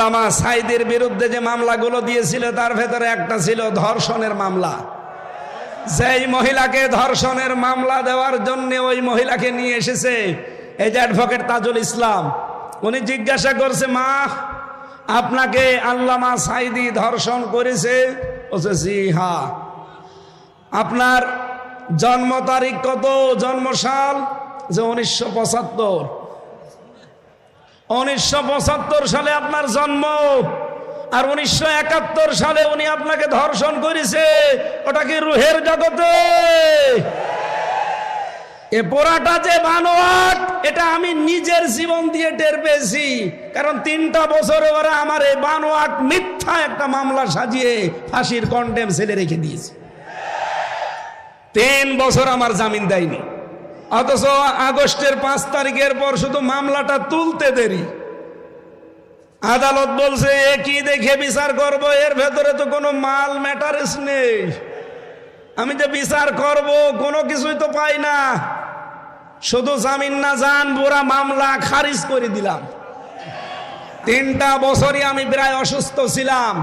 আল্লামা সাঈদীর বিরুদ্ধে যে মামলাগুলো দিয়েছিল তার ভেতরে একটা ছিল ধর্ষণের মামলা। যেই মহিলাকে ধর্ষণের মামলা দেওয়ার জন্য ওই মহিলাকে নিয়ে এসেছে এই যে অ্যাডভোকেট তাজুল ইসলাম, উনি জিজ্ঞাসা করছে, মা আপনাকে আল্লামা সাঈদী ধর্ষণ করেছে? বলছে জি হ্যাঁ। আপনার জন্ম তারিখ কত, জন্ম সাল? যে 1975। 1975 সালে আপনার জন্ম, আর 1971 সালে উনি আপনাকে ধর্ষণ করেছে। ওটা কি রুহের জগতে? এ পোড়াটা যে বানোয়াট, এটা আমি নিজের জীবন দিয়ে টের পেয়েছি। কারণ 3টা বছরে ওরা আমার এই বানোয়াট মিথ্যা একটা মামলা সাজিয়ে ফাঁসির কন্ডেম ছেলে রেখে দিয়েছে। 3 বছর আমার জামিন দেয়নি, অথচ আগস্টের 5 তারিখের পর শুধু মামলাটা তুলতে দেরি। আদালত বলছে এ কি দেখে বিচার করব, এর ভেতরে তো কোনো মাল ম্যাটারেস নেই। আমি যে বিচার করব কোনো কিছুই তো পাই না, শুধু জামিন না জান পুরা মামলা খারিজ করে দিলাম। 3টা বছরই আমি প্রায় অসুস্থ ছিলাম।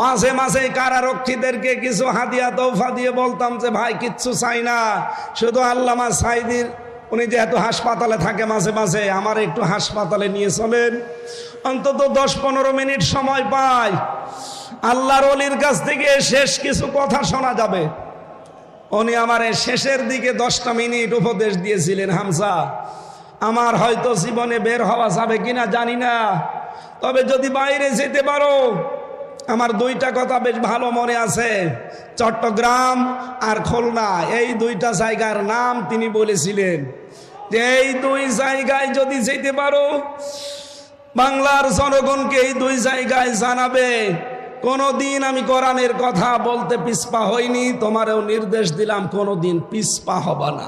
মাঝে মাঝে কারারক্ষীদেরকে কিছু হাদিয়া তৌফা দিয়ে বলতাম যে ভাই কিচ্ছু চাই না, শুধু আল্লামা সাঈদীর উনি যেহেতু হাসপাতালে থাকে মাঝে মাঝে আমার একটু হাসপাতালে নিয়ে চলেন, অন্তত 10-15 মিনিট সময় পাই, আল্লাহর ওলির কাছ থেকে শেষ কিছু কথা শোনা যাবে। উনি আমার শেষের দিকে 10টা মিনিট উপদেশ দিয়েছিলেন, হামজা আমার হয়তো জীবনে বের হওয়া যাবে কিনা জানি না, তবে যদি বাইরে যেতে পারো, আমার 2টা কথা বেশ ভালো মনে আছে, চট্টগ্রাম আর খুলনা, এই 2টা জায়গার নাম তিনি বলেছিলেন যে এই 2 জায়গায় যদি যেতে পারো, বাংলার জনগণকে এই 2 জায়গায় জানাবে কোনদিন আমি কোরআনের কথা বলতে পিছপা হইনি, তোমারও নির্দেশ দিলাম কোনদিন পিছপা হবা না।